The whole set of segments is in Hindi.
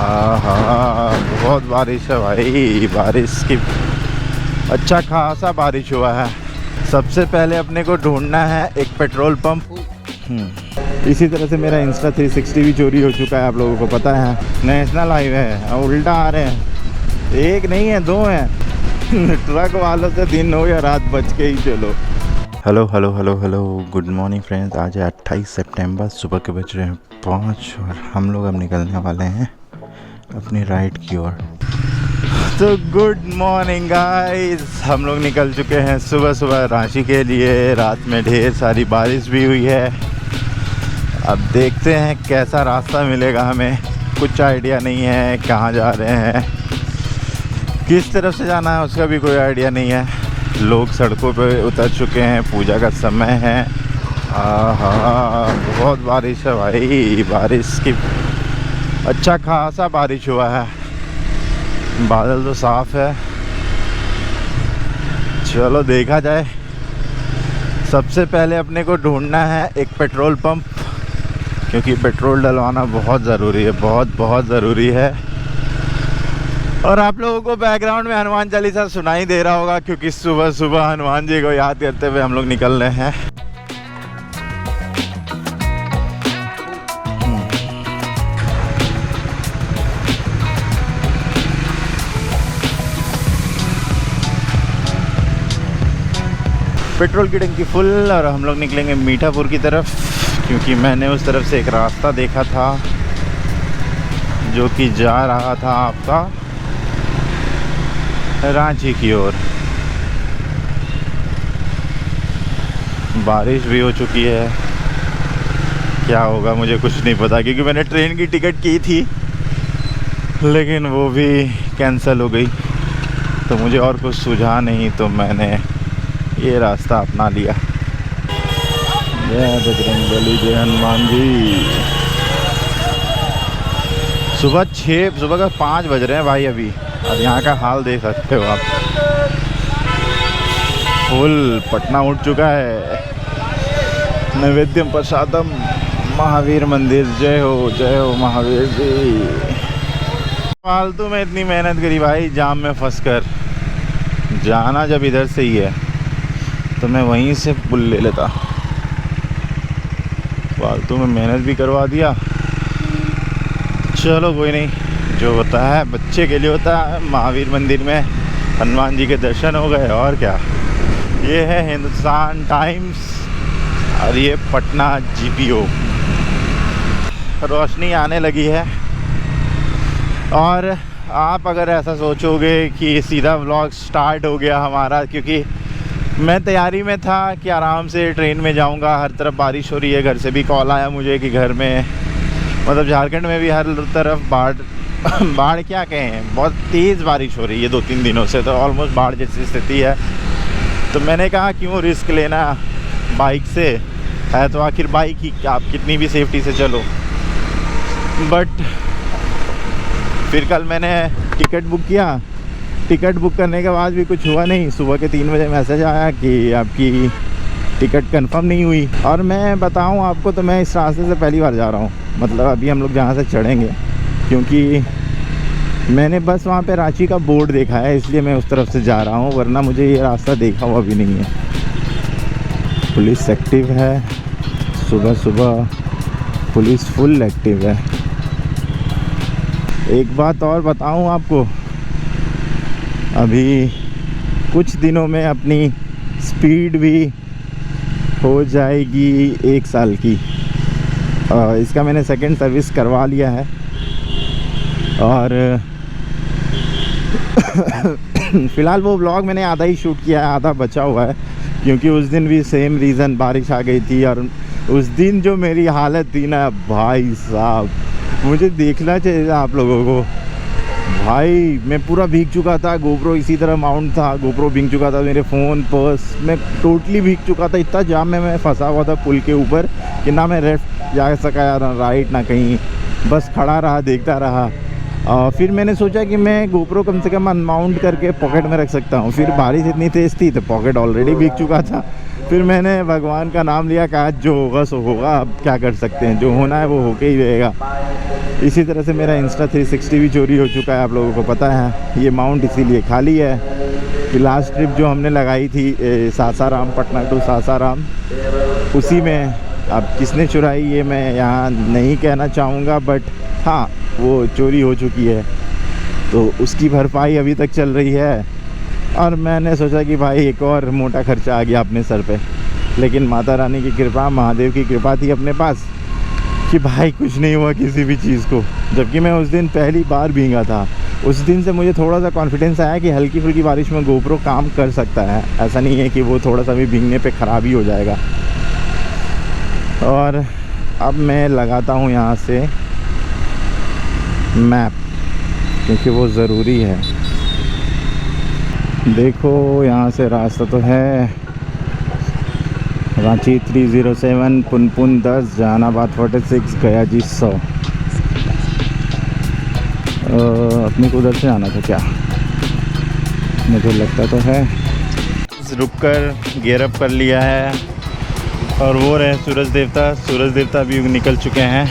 हाँ, बहुत बारिश है भाई। बारिश की अच्छा खासा बारिश हुआ है। सबसे पहले अपने को ढूंढना है एक पेट्रोल पंप। इसी तरह से मेरा इंस्टा 360 भी चोरी हो चुका है, आप लोगों को पता है। नेशनल हाईवे है, उल्टा आ रहे हैं, एक नहीं है दो हैं। ट्रक वालों से दिन हो या रात बच के ही चलो। Hello hello hello hello, good morning friends. आज है 28 सितंबर, सुबह के बज रहे हैं 5 और हम लोग अब निकलने वाले हैं अपनी राइड की ओर। तो गुड मॉर्निंग गाइस, हम लोग निकल चुके हैं सुबह सुबह रांची के लिए। रात में ढेर सारी बारिश भी हुई है। अब देखते हैं कैसा रास्ता मिलेगा हमें, कुछ आइडिया नहीं है कहाँ जा रहे हैं, किस तरफ से जाना है उसका भी कोई आइडिया नहीं है। लोग सड़कों पे उतर चुके हैं, पूजा का समय है। हाँ, बहुत बारिश है भाई। बारिश की अच्छा खासा बारिश हुआ है, बादल तो साफ है। चलो देखा जाए। सबसे पहले अपने को ढूंढना है एक पेट्रोल पंप, क्योंकि पेट्रोल डलवाना बहुत ज़रूरी है, बहुत ज़रूरी है। और आप लोगों को बैकग्राउंड में हनुमान चालीसा सुनाई दे रहा होगा, क्योंकि सुबह सुबह हनुमान जी को याद करते हुए हम लोग निकल रहे हैं। पेट्रोल की टंकी फुल और हम लोग निकलेंगे मीठापुर की तरफ, क्योंकि मैंने उस तरफ से एक रास्ता देखा था जो कि जा रहा था आपका रांची की ओर। बारिश भी हो चुकी है, क्या होगा मुझे कुछ नहीं पता, क्योंकि मैंने ट्रेन की टिकट की थी लेकिन वो भी कैंसिल हो गई, तो मुझे और कुछ सूझा नहीं, तो मैंने ये रास्ता अपना लिया। जय बजरंगबली, जय हनुमान जी। सुबह का 5 बज रहे हैं भाई अभी, और यहाँ का हाल देख सकते हो आप। फुल पटना उठ चुका है। नैवेद्यम प्रसादम महावीर मंदिर, जय हो महावीर जी। फालतू में इतनी मेहनत करी भाई, जाम में फंस कर। जाना जब इधर से ही है तो मैं वहीं से पुल ले लेता। फालतू में मेहनत भी करवा दिया। चलो कोई नहीं, जो होता है बच्चे के लिए होता है। महावीर मंदिर में हनुमान जी के दर्शन हो गए, और क्या। ये है हिंदुस्तान टाइम्स और ये पटना GPO। रोशनी आने लगी है, और आप अगर ऐसा सोचोगे कि सीधा व्लॉग स्टार्ट हो गया हमारा, क्योंकि मैं तैयारी में था कि आराम से ट्रेन में जाऊंगा। हर तरफ बारिश हो रही है, घर से भी कॉल आया मुझे कि घर में, मतलब झारखंड में भी हर तरफ बाढ़ क्या कहें, बहुत तेज़ बारिश हो रही है 2-3 दिनों से, तो ऑलमोस्ट बाढ़ जैसी स्थिति है। तो मैंने कहा क्यों रिस्क लेना, बाइक से है तो आखिर बाइक ही, आप कितनी भी सेफ्टी से चलो। बट फिर कल मैंने टिकट बुक किया, टिकट बुक करने के बाद भी कुछ हुआ नहीं। सुबह के 3 बजे मैसेज आया कि आपकी टिकट कंफर्म नहीं हुई। और मैं बताऊं आपको, तो मैं इस रास्ते से पहली बार जा रहा हूं, मतलब अभी हम लोग जहां से चढ़ेंगे, क्योंकि मैंने बस वहां पे रांची का बोर्ड देखा है, इसलिए मैं उस तरफ से जा रहा हूं, वरना मुझे ये रास्ता देखा हुआ भी नहीं है। पुलिस एक्टिव है, सुबह सुबह पुलिस फुल एक्टिव है। एक बात और बताऊं आपको, अभी कुछ दिनों में अपनी स्पीड भी हो जाएगी 1 साल की। इसका मैंने सेकंड सर्विस करवा लिया है, और फ़िलहाल वो व्लॉग मैंने आधा ही शूट किया है, आधा बचा हुआ है, क्योंकि उस दिन भी सेम रीज़न, बारिश आ गई थी। और उस दिन जो मेरी हालत थी ना भाई साहब, मुझे देखना चाहिए आप लोगों को। भाई मैं पूरा भीग चुका था, गोप्रो इसी तरह माउंट था, गोप्रो भीग चुका था, मेरे फ़ोन पर्स मैं टोटली भीग चुका था। इतना जाम में मैं फंसा हुआ था पुल के ऊपर कि ना मैं लेफ्ट जा सका, ना राइट, ना कहीं, बस खड़ा रहा, देखता रहा। फिर मैंने सोचा कि मैं गोप्रो कम से कम अनमाउंट करके पॉकेट में रख सकता हूँ। फिर बारिश इतनी तेज़ थी तो पॉकेट ऑलरेडी भीग चुका था। फिर मैंने भगवान का नाम लिया, कहा जो होगा सो होगा, अब क्या कर सकते हैं, जो होना है वो होके ही रहेगा। इसी तरह से मेरा इंस्टा 360 भी चोरी हो चुका है, आप लोगों को पता है। ये माउंट इसीलिए खाली है कि लास्ट ट्रिप जो हमने लगाई थी सासाराम, पटना टू सासाराम, उसी में अब किसने चुराई ये मैं यहाँ नहीं कहना चाहूँगा, बट हाँ वो चोरी हो चुकी है, तो उसकी भरपाई अभी तक चल रही है। और मैंने सोचा कि भाई एक और मोटा खर्चा आ गया अपने सर पे, लेकिन माता रानी की कृपा, महादेव की कृपा थी अपने पास कि भाई कुछ नहीं हुआ किसी भी चीज़ को। जबकि मैं उस दिन पहली बार भीगा था, उस दिन से मुझे थोड़ा सा कॉन्फिडेंस आया कि हल्की फुल्की बारिश में गोप्रो काम कर सकता है, ऐसा नहीं है कि वो थोड़ा सा भी भीगने पे ख़राब ही हो जाएगा। और अब मैं लगाता हूँ यहाँ से मैप, क्योंकि वो ज़रूरी है। देखो यहाँ से रास्ता तो है, रांची 307, पुनपुन 10, जहानाबाद 46, गया जी 100। अपने को उधर से आना था क्या, मुझे लगता तो है। रुक कर गियर अप कर लिया है, और वो रहे सूरज देवता। सूरज देवता भी निकल चुके हैं,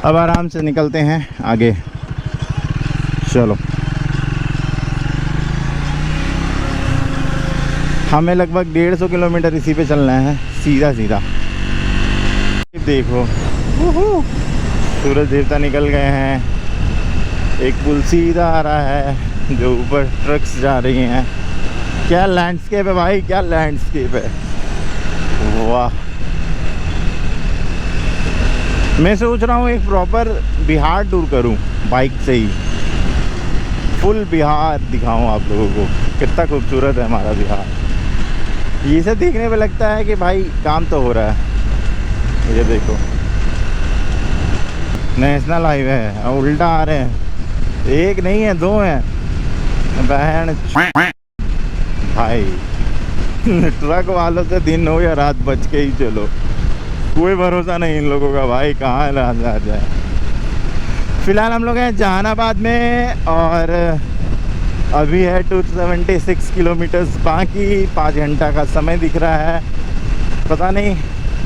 अब आराम से निकलते हैं आगे। चलो, हमें लगभग 150 किलोमीटर इसी पे चलना है, सीधा सीधा। देखो सूरज देवता निकल गए हैं, एक पुल सीधा आ रहा है जो ऊपर ट्रक्स जा रही हैं। क्या लैंडस्केप है भाई, क्या लैंडस्केप है, वाह। मैं सोच रहा हूँ एक प्रॉपर बिहार टूर करूँ बाइक से ही, फुल बिहार दिखाऊँ आप लोगों को, कितना खूबसूरत है हमारा बिहार। ये सब देखने में लगता है कि भाई काम तो हो रहा है। ये देखो नेशनल हाईवे है, उल्टा आ रहे हैं, एक नहीं है दो हैं, बहन भाई। ट्रक वालों से दिन हो या रात बच के ही चलो, कोई भरोसा नहीं इन लोगों का भाई, कहाँ आ जाए। फ़िलहाल हम लोग हैं जहानाबाद में, और अभी है 276 किलोमीटर्स बाकी, 5 घंटा का समय दिख रहा है। पता नहीं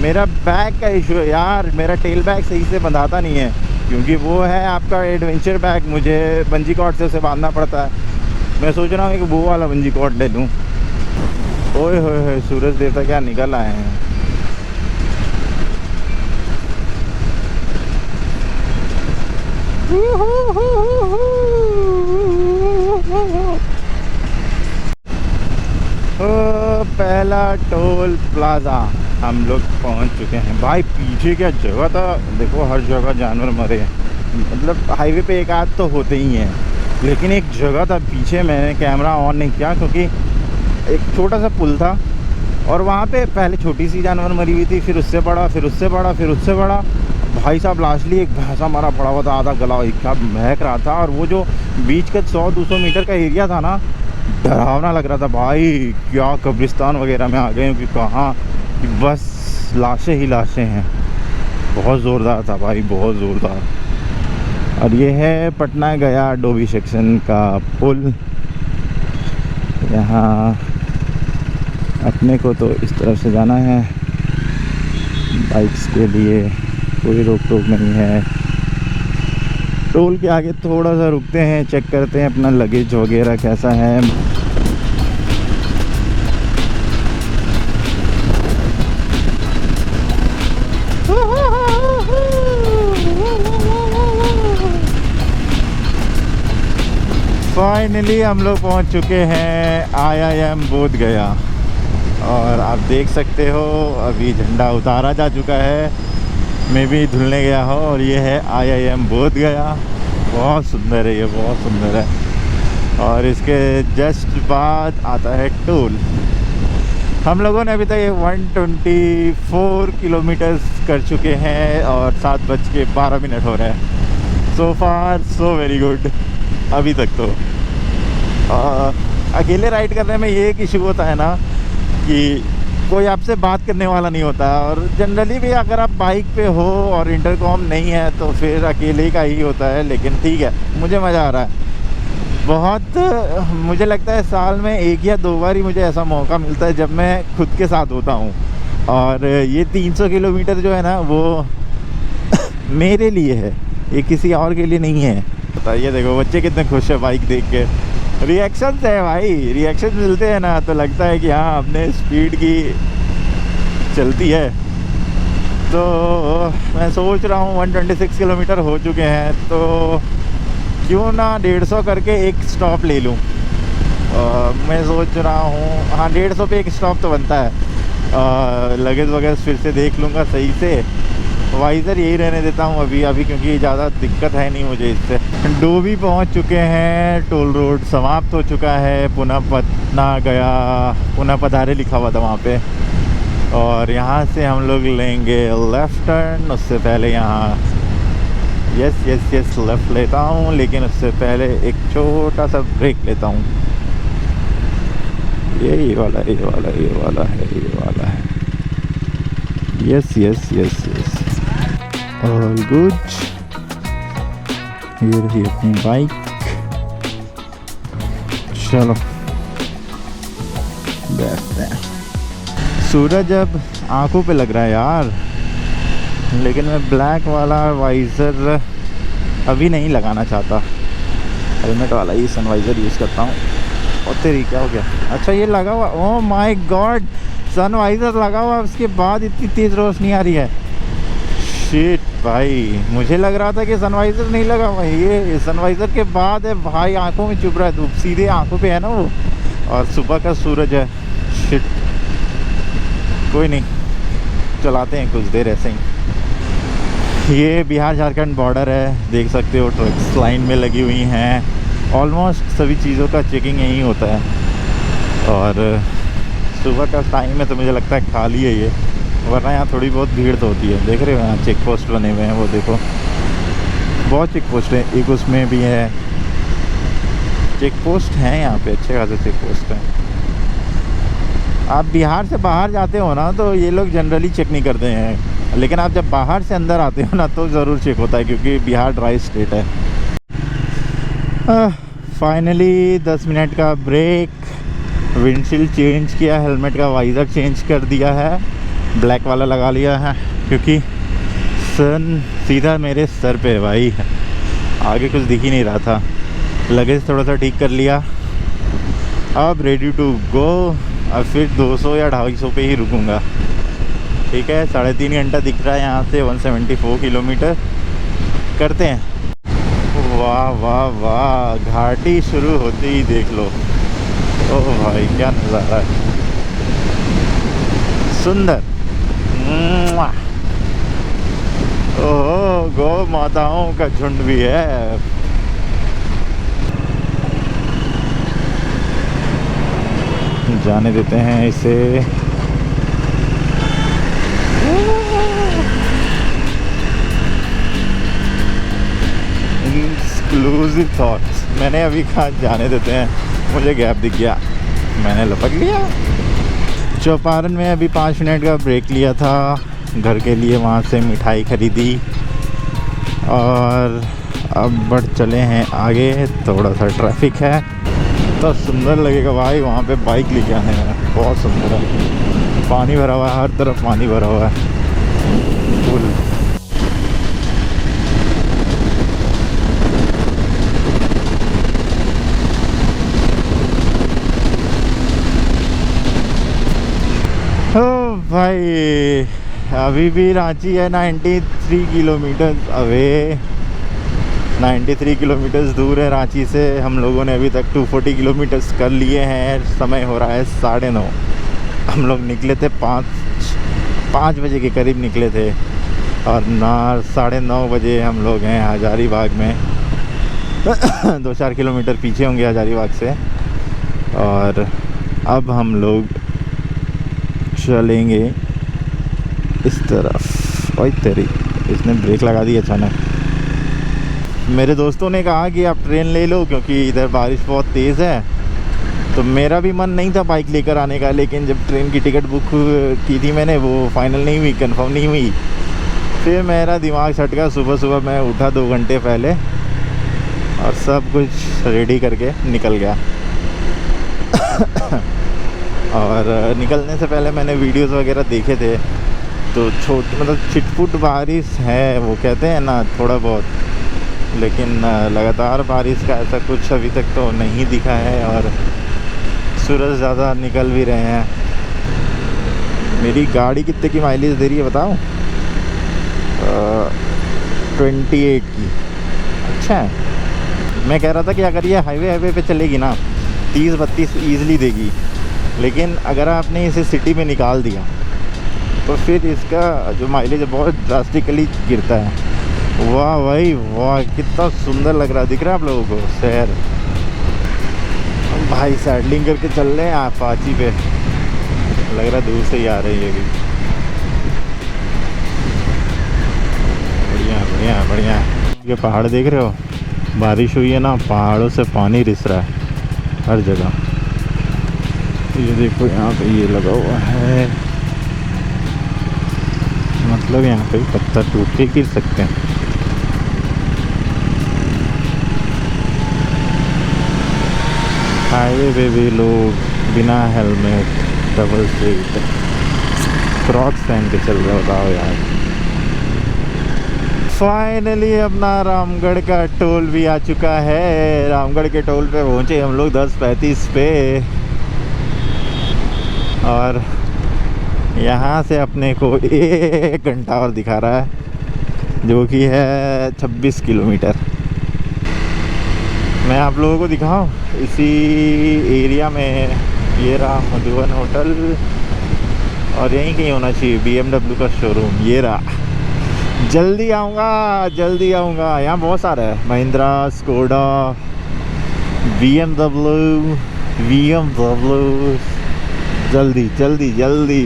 मेरा बैग का इशू है यार, मेरा टेल बैग सही से बंधाता नहीं है, क्योंकि वो है आपका एडवेंचर बैग, मुझे बंजी कॉर्ड से उसे बांधना पड़ता है। मैं सोच रहा हूँ कि वो वाला बंजी कॉर्ड ले लूँ। ओए होए सूरज देवता क्या निकल आए हैं। पहला टोल प्लाजा हम लोग पहुंच चुके हैं। भाई पीछे क्या जगह था, देखो हर जगह जानवर मरे हैं। मतलब हाईवे पे एक आध तो होते ही हैं, लेकिन एक जगह था पीछे, मैंने कैमरा ऑन नहीं किया क्योंकि एक छोटा सा पुल था, और वहाँ पे पहले छोटी सी जानवर मरी हुई थी, फिर उससे बड़ा, फिर उससे बड़ा, फिर उससे बड़ा। भाई साहब लास्टली एक भैंसा मारा पड़ा हुआ था, आधा गला क्या महक रहा था। और वो जो बीच का 100-200 मीटर का एरिया था ना, डरावना लग रहा था भाई, क्या कब्रिस्तान वगैरह में आ गए हैं कि कहाँ, कि बस लाशें ही लाशें हैं। बहुत ज़ोरदार था भाई, बहुत ज़ोरदार। और ये है पटना गया डोभी सेक्शन का पुल। यहाँ अपने को तो इस तरफ से जाना है, बाइक्स के लिए कोई रोक टोक नहीं है। टोल के आगे थोड़ा सा रुकते हैं, चेक करते हैं अपना लगेज वगैरह कैसा है। फाइनली हम लोग पहुंच चुके हैं IIM बोध गया, और आप देख सकते हो अभी झंडा उतारा जा चुका है, मैं भी धुलने गया हूँ। और ये है IIM बोध गया, बहुत सुंदर है ये, बहुत सुंदर है। और इसके जस्ट बाद आता है टोल। हम लोगों ने अभी तक 124 किलोमीटर्स कर चुके हैं, और 7:12 हो रहे हैं। सो फार सो वेरी गुड अभी तक तो। अकेले राइड करने में ये एक इशू होता है ना कि कोई आपसे बात करने वाला नहीं होता, और जनरली भी अगर आप बाइक पे हो और इंटरकॉम नहीं है तो फिर अकेले का ही होता है। लेकिन ठीक है, मुझे मज़ा आ रहा है। बहुत, मुझे लगता है साल में 1 या 2 बार ही मुझे ऐसा मौका मिलता है जब मैं खुद के साथ होता हूँ। और ये 300 किलोमीटर जो है ना वो मेरे लिए है, ये किसी और के लिए नहीं है। बताइए, देखो बच्चे कितने खुश है बाइक देख के। रिएक्शन है भाई, रिएक्शन मिलते हैं ना तो लगता है कि हाँ अपने स्पीड की चलती है। तो मैं सोच रहा हूँ 126 किलोमीटर हो चुके हैं, तो क्यों ना 150 करके एक स्टॉप ले लूँ। मैं सोच रहा हूँ, हाँ 150 पे एक स्टॉप तो बनता है। लगेज वगैरह फिर से देख लूँगा सही से। वाइज़र यही रहने देता हूँ अभी क्योंकि ज़्यादा दिक्कत है नहीं मुझे इससे। डोभी पहुँच चुके हैं, टोल रोड समाप्त हो चुका है। पुनः पटना गया, पुनः पधारे लिखा हुआ था वहाँ पे। और यहाँ से हम लोग लेंगे लेफ़्ट टर्न। उससे पहले यहाँ यस लेफ़्ट लेता हूँ, लेकिन उससे पहले एक छोटा सा ब्रेक लेता हूँ। ये वाला है, यस ऑल गुड। ये रही अपनी बाइक, चलो बैठते हैं। सूरज अब आंखों पे लग रहा है यार, लेकिन मैं ब्लैक वाला वाइज़र अभी नहीं लगाना चाहता। हेलमेट वाला ही सनवाइज़र यूज़ करता हूँ। और तेरी क्या हो गया? अच्छा ये लगा हुआ, ओह माय गॉड, सनवाइज़र लगा हुआ उसके बाद इतनी तेज़ रोशनी आ रही है। शिट भाई, मुझे लग रहा था कि सनवाइज़र नहीं लगा हुआ, ये सनवाइज़र के बाद है भाई। आंखों में चुभ रहा है, धूप सीधे आंखों पे है ना वो, और सुबह का सूरज है। शिट, कोई नहीं, चलाते हैं कुछ देर ऐसे ही। ये बिहार झारखंड बॉर्डर है, देख सकते हो ट्रक्स लाइन में लगी हुई हैं। ऑलमोस्ट सभी चीज़ों का चेकिंग यहीं होता है। और सुबह का टाइम है तो मुझे लगता है खाली है ये, वरना यहाँ थोड़ी बहुत भीड़ तो होती है। देख रहे हो यहाँ चेक पोस्ट बने हुए हैं, वो देखो बहुत चेक पोस्ट है। एक उसमें भी है, चेक पोस्ट हैं यहाँ पे, अच्छे खासे चेक पोस्ट हैं। आप बिहार से बाहर जाते हो ना तो ये लोग जनरली चेक नहीं करते हैं, लेकिन आप जब बाहर से अंदर आते हो ना तो ज़रूर चेक होता है, क्योंकि बिहार ड्राई स्टेट है। फाइनली 10 मिनट का ब्रेक, विंडशील्ड चेंज किया, हेलमेट का वाइज़र चेंज कर दिया है, ब्लैक वाला लगा लिया है क्योंकि सन सीधा मेरे सर पे है भाई, आगे कुछ दिख ही नहीं रहा था। लगेज थोड़ा सा ठीक कर लिया, अब रेडी टू गो। अब फिर 200 या 250 पे ही रुकूंगा। ठीक है, 3.5 घंटा दिख रहा है यहाँ से, 174 किलोमीटर करते हैं। वाह वाह वाह, घाटी शुरू होते ही देख लो, ओह भाई क्या नज़ारा है, सुंदर। ओह, गौ माताओं का झुंड भी है। जाने देते हैं इसे। एक्सक्लूसिव थॉट्स, मैंने अभी कहा जाने देते हैं, मुझे गैप दिख गया, मैंने लपक लिया। चौपारण में अभी 5 मिनट का ब्रेक लिया था घर के लिए, वहाँ से मिठाई खरीदी और अब बढ़ चले हैं आगे। थोड़ा सा ट्रैफिक है तो सुंदर लगेगा भाई, वहाँ पे बाइक लेके आने में बहुत सुंदर है। पानी भरा हुआ है, हर तरफ पानी भरा हुआ है फुल। ओ भाई, अभी भी रांची है 93 किलोमीटर अवे, 93 किलोमीटर्स दूर है रांची से। हम लोगों ने अभी तक 240 किलोमीटर्स कर लिए हैं। समय हो रहा है 9:30। हम लोग निकले थे 5 बजे के करीब निकले थे और 9:30 बजे हम लोग हैं हजारीबाग में। 2-4 किलोमीटर पीछे होंगे हजारीबाग से। और अब हम लोग चलेंगे इस तरफ। ओए तेरी, इसने ब्रेक लगा दी अचानक। मेरे दोस्तों ने कहा कि आप ट्रेन ले लो क्योंकि इधर बारिश बहुत तेज़ है, तो मेरा भी मन नहीं था बाइक लेकर आने का, लेकिन जब ट्रेन की टिकट बुक की थी मैंने, वो फाइनल नहीं हुई, कंफर्म नहीं हुई। फिर मेरा दिमाग सटका, सुबह सुबह मैं उठा 2 घंटे पहले और सब कुछ रेडी करके निकल गया। और निकलने से पहले मैंने वीडियोस वगैरह देखे थे, तो छोटी मतलब छिटपुट बारिश है वो कहते हैं ना, थोड़ा बहुत, लेकिन लगातार बारिश का ऐसा कुछ अभी तक तो नहीं दिखा है। और सूरज ज़्यादा निकल भी रहे हैं। मेरी गाड़ी कितने की माइलेज दे रही है बताओ? 28 की। अच्छा है। मैं कह रहा था कि अगर ये हाईवे पे चलेगी ना 30-32 ईज़िली देगी, लेकिन अगर आपने इसे सिटी में निकाल दिया तो फिर इसका जो माइलेज है बहुत ड्रास्टिकली गिरता है। वाह भाई वाह, कितना सुंदर लग रहा है, दिख रहा है आप लोगों को शहर। भाई सैडलिंग करके चल रहे हैं अपाची पे, लग रहा है दूर से ही आ रही है ये भी। बढ़िया बढ़िया बढ़िया। ये पहाड़ देख रहे हो, बारिश हुई है ना, पहाड़ों से पानी रिस रहा है हर जगह। ये देखो यहाँ पे ये लगा हुआ है, मतलब यहाँ पे पत्थर टूट के गिर सकते हैं। हाईवे पे भी लोग बिना हेलमेट डबल सीट क्रॉक्स पहन के चल रहे, बताओ यार। फाइनली अपना रामगढ़ का टोल भी आ चुका है। रामगढ़ के टोल पे पहुँचे हम लोग 10:35 पे, और यहाँ से अपने को 1 घंटा और दिखा रहा है, जो कि है 26 किलोमीटर। मैं आप लोगों को दिखाऊं, इसी एरिया में ये रहा मधुबन होटल, और यहीं कहीं होना चाहिए BMW का शोरूम। ये रहा। जल्दी आऊँगा जल्दी आऊँगा। यहाँ बहुत सारा है, महिंद्रा, स्कोडा, BMW। जल्दी जल्दी जल्दी,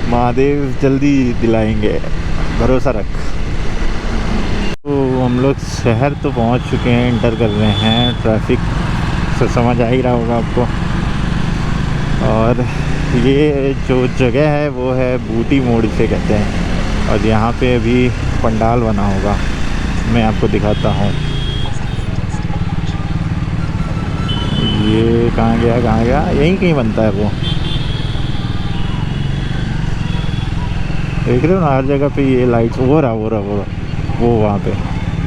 महादेव जल्दी दिलाएंगे, भरोसा रख। तो हम लोग शहर तो पहुंच चुके हैं, इंटर कर रहे हैं। ट्रैफिक से समझ आ ही रहा होगा आपको। और ये जो जगह है वो है बूटी मोड़ से कहते हैं, और यहाँ पे अभी पंडाल बना होगा, मैं आपको दिखाता हूँ। ये कहाँ गया, यहीं कहीं बनता है वो, देख रहे हो ना हर जगह पे ये लाइट्स। वो वहाँ पे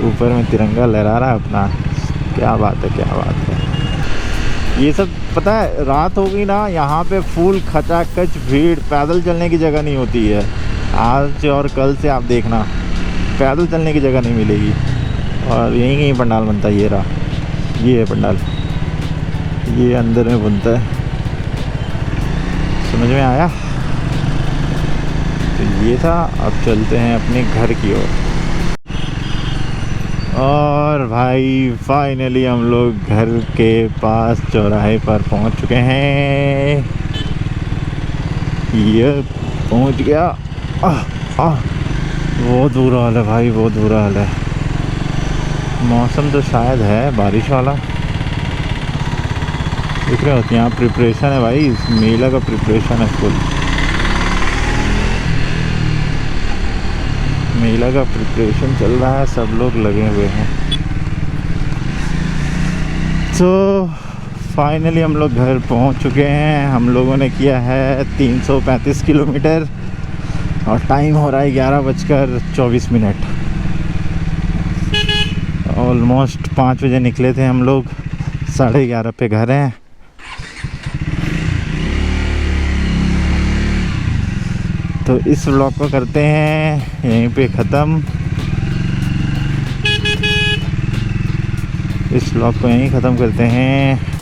ऊपर में तिरंगा लहरा रहा है अपना। क्या बात है। ये सब पता है, रात हो गई ना यहाँ पे फुल खचाखच भीड़, पैदल चलने की जगह नहीं होती है। आज और कल से आप देखना पैदल चलने की जगह नहीं मिलेगी। और यहीं कहीं पंडाल बनता है। ये रहा, ये है पंडाल, ये अंदर में बनता है। समझ में आया? तो ये था। अब चलते हैं अपने घर की ओर। और भाई फाइनली हम लोग घर के पास चौराहे पर पहुंच चुके हैं। ये पहुंच गया। बहुत बुरा हाल है भाई, बहुत बुरा हाल है। मौसम तो शायद है बारिश वाला, देख रहे हो। यहाँ प्रिपरेशन है भाई, इस मेला का प्रिपरेशन है फुल। मेला का प्रिपरेशन चल रहा है, सब लोग लगे हुए हैं। तो फाइनली हम लोग घर पहुंच चुके हैं। हम लोगों ने किया है 335 किलोमीटर, और टाइम हो रहा है 11:24। ऑलमोस्ट 5 बजे निकले थे हम लोग, 11:30 पे घर हैं। तो इस व्लॉग को करते हैं यहीं पे ख़त्म। इस व्लॉग को यहीं ख़त्म करते हैं।